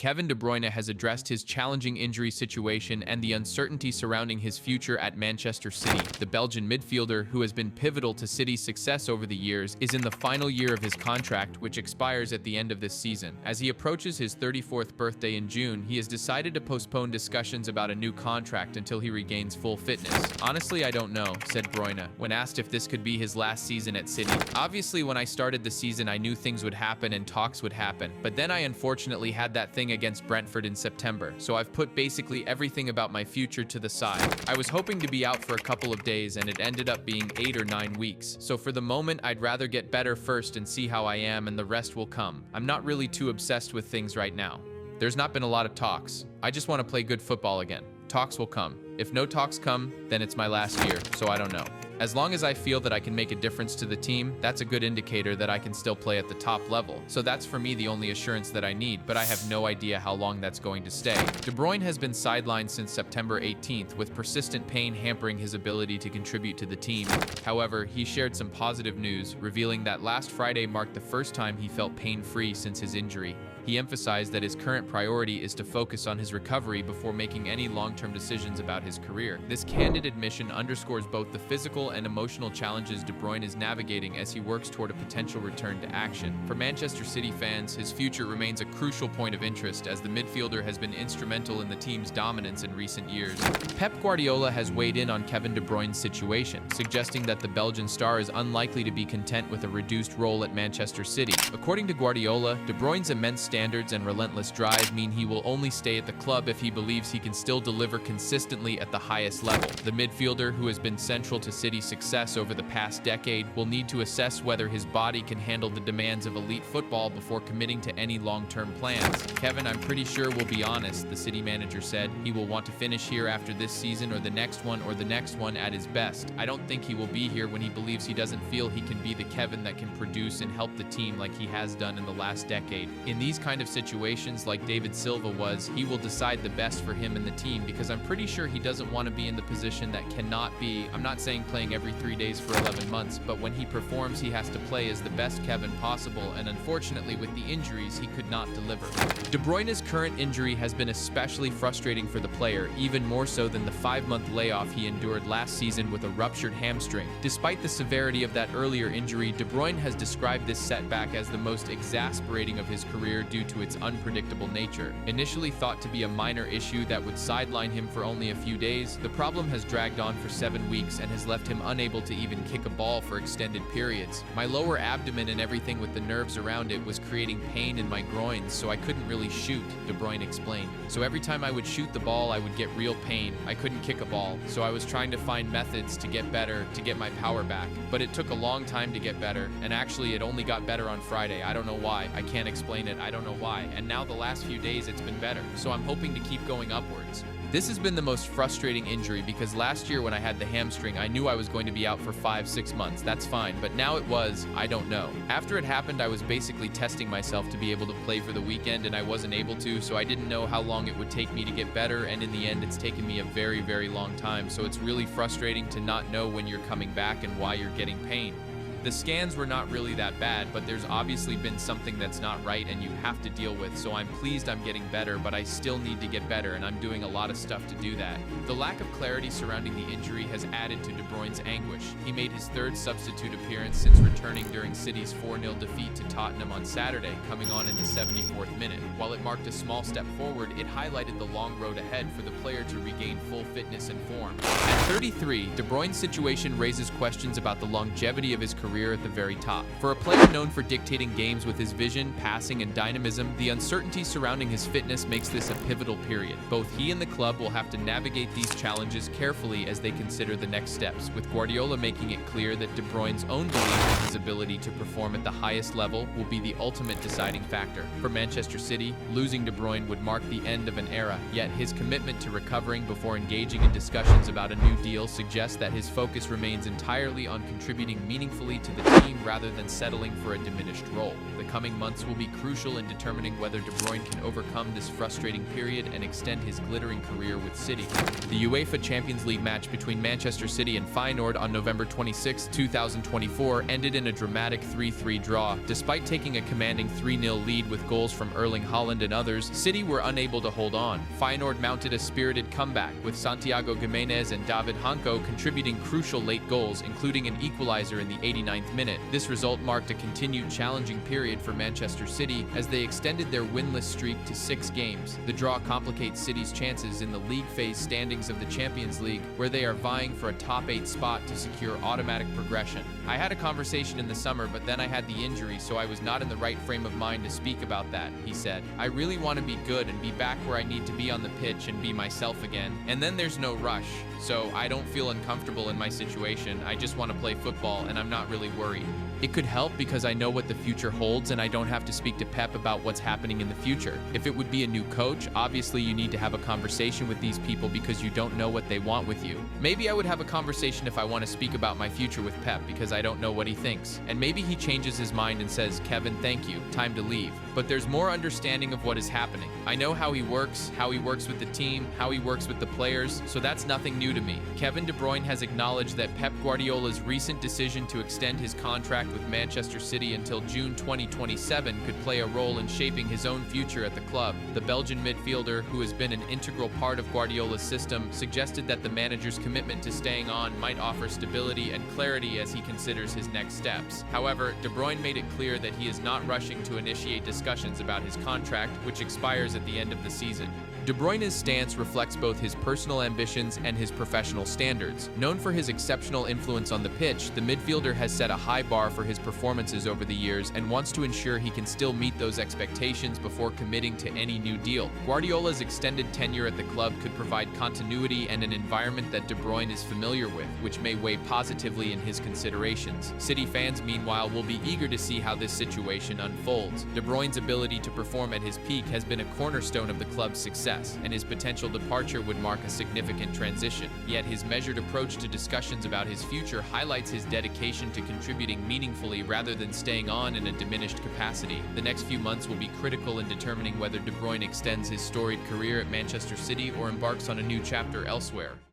Kevin De Bruyne has addressed his challenging injury situation and the uncertainty surrounding his future at Manchester City. The Belgian midfielder, who has been pivotal to City's success over the years, is in the final year of his contract, which expires at the end of this season. As he approaches his 34th birthday in June, he has decided to postpone discussions about a new contract until he regains full fitness. "Honestly, I don't know," said Bruyne, when asked if this could be his last season at City. "Obviously, when I started the season, I knew things would happen and talks would happen, but then I unfortunately had that thing against Brentford in September, so I've put basically everything about my future to the side. I was hoping to be out for a couple of days and it ended up being 8 or 9 weeks, so for the moment I'd rather get better first and see how I am, and the rest will come. I'm not really too obsessed with things right now. There's not been a lot of talks. I just want to play good football again. Talks will come. If no talks come, then it's my last year, so I don't know. As long as I feel that I can make a difference to the team, that's a good indicator that I can still play at the top level. So that's for me the only assurance that I need, but I have no idea how long that's going to stay." De Bruyne has been sidelined since September 18th, with persistent pain hampering his ability to contribute to the team. However, he shared some positive news, revealing that last Friday marked the first time he felt pain-free since his injury. He emphasized that his current priority is to focus on his recovery before making any long-term decisions about his career. This candid admission underscores both the physical and emotional challenges De Bruyne is navigating as he works toward a potential return to action. For Manchester City fans, his future remains a crucial point of interest, as the midfielder has been instrumental in the team's dominance in recent years. Pep Guardiola has weighed in on Kevin De Bruyne's situation, suggesting that the Belgian star is unlikely to be content with a reduced role at Manchester City. According to Guardiola, De Bruyne's immense standards and relentless drive mean he will only stay at the club if he believes he can still deliver consistently at the highest level. The midfielder, who has been central to City's success over the past decade, will need to assess whether his body can handle the demands of elite football before committing to any long-term plans. "Kevin, I'm pretty sure, will be honest," the City manager said. "He will want to finish here after this season or the next one at his best. I don't think he will be here when he believes he doesn't feel he can be the Kevin that can produce and help the team like he has done in the last decade. In these kind of situations, like David Silva was, he will decide the best for him and the team, because I'm pretty sure he doesn't want to be in the position that cannot be, I'm not saying playing every 3 days for 11 months, but when he performs, he has to play as the best Kevin possible, and unfortunately with the injuries, he could not deliver." De Bruyne's current injury has been especially frustrating for the player, even more so than the 5-month layoff he endured last season with a ruptured hamstring. Despite the severity of that earlier injury, De Bruyne has described this setback as the most exasperating of his career due to its unpredictable nature. Initially thought to be a minor issue that would sideline him for only a few days, the problem has dragged on for 7 weeks and has left him unable to even kick a ball for extended periods. "My lower abdomen and everything with the nerves around it was creating pain in my groins, so I couldn't really shoot," De Bruyne explained. "So every time I would shoot the ball, I would get real pain. I couldn't kick a ball, so I was trying to find methods to get better, to get my power back. But it took a long time to get better, and actually it only got better on Friday. I don't know why. I can't explain it. I don't know why. And now the last few days it's been better, so I'm hoping to keep going upwards." This has been the most frustrating injury, because last year when I had the hamstring, I knew I was going to be out for 5-6 months. That's fine, but now it was, I don't know. After it happened, I was basically testing myself to be able to play for the weekend, and I wasn't able to, so I didn't know how long it would take me to get better, and in the end, it's taken me a very, very long time, so it's really frustrating to not know when you're coming back and why you're getting pain. The scans were not really that bad, but there's obviously been something that's not right and you have to deal with, so I'm pleased I'm getting better, but I still need to get better, and I'm doing a lot of stuff to do that. The lack of clarity surrounding the injury has added to De Bruyne's anguish. He made his 3rd substitute appearance since returning during City's 4-0 defeat to Tottenham on Saturday, coming on in the 74th minute. While it marked a small step forward, it highlighted the long road ahead for the player to regain full fitness and form. At 33, De Bruyne's situation raises questions about the longevity of his career at the very top. For a player known for dictating games with his vision, passing, and dynamism, the uncertainty surrounding his fitness makes this a pivotal period. Both he and the club will have to navigate these challenges carefully as they consider the next steps, with Guardiola making it clear that De Bruyne's own belief in his ability to perform at the highest level will be the ultimate deciding factor. For Manchester City, losing De Bruyne would mark the end of an era, yet his commitment to recovering before engaging in discussions about a new deal suggests that his focus remains entirely on contributing meaningfully to the team rather than settling for a diminished role. The coming months will be crucial in determining whether De Bruyne can overcome this frustrating period and extend his glittering career with City. The UEFA Champions League match between Manchester City and Feyenoord on November 26, 2024 ended in a dramatic 3-3 draw. Despite taking a commanding 3-0 lead with goals from Erling Haaland and others, City were unable to hold on. Feyenoord mounted a spirited comeback, with Santiago Giménez and David Hanko contributing crucial late goals, including an equalizer in the 89th minute. This result marked a continued challenging period for Manchester City as they extended their winless streak to 6 games. The draw complicates City's chances in the league phase standings of the Champions League, where they are vying for a top 8 spot to secure automatic progression. I had a conversation in the summer, but then I had the injury, so I was not in the right frame of mind to speak about that, he said. I really want to be good and be back where I need to be on the pitch and be myself again. And then there's no rush, so I don't feel uncomfortable in my situation. I just want to play football, and I'm not really worried. It could help because I know what the future holds and I don't have to speak to Pep about what's happening in the future. If it would be a new coach, obviously you need to have a conversation with these people because you don't know what they want with you. Maybe I would have a conversation if I want to speak about my future with Pep because I don't know what he thinks. And maybe he changes his mind and says, Kevin, thank you, time to leave. But there's more understanding of what is happening. I know how he works with the team, how he works with the players, so that's nothing new to me. Kevin De Bruyne has acknowledged that Pep Guardiola's recent decision to extend his contract with Manchester City until June 2027 could play a role in shaping his own future at the club. The Belgian midfielder, who has been an integral part of Guardiola's system, suggested that the manager's commitment to staying on might offer stability and clarity as he considers his next steps. However, De Bruyne made it clear that he is not rushing to initiate discussions about his contract, which expires at the end of the season. De Bruyne's stance reflects both his personal ambitions and his professional standards. Known for his exceptional influence on the pitch, the midfielder has set a high bar for his performances over the years and wants to ensure he can still meet those expectations before committing to any new deal. Guardiola's extended tenure at the club could provide continuity and an environment that De Bruyne is familiar with, which may weigh positively in his considerations. City fans, meanwhile, will be eager to see how this situation unfolds. De Bruyne's ability to perform at his peak has been a cornerstone of the club's success, and his potential departure would mark a significant transition. Yet his measured approach to discussions about his future highlights his dedication to contributing meaningfully rather than staying on in a diminished capacity. The next few months will be critical in determining whether De Bruyne extends his storied career at Manchester City or embarks on a new chapter elsewhere.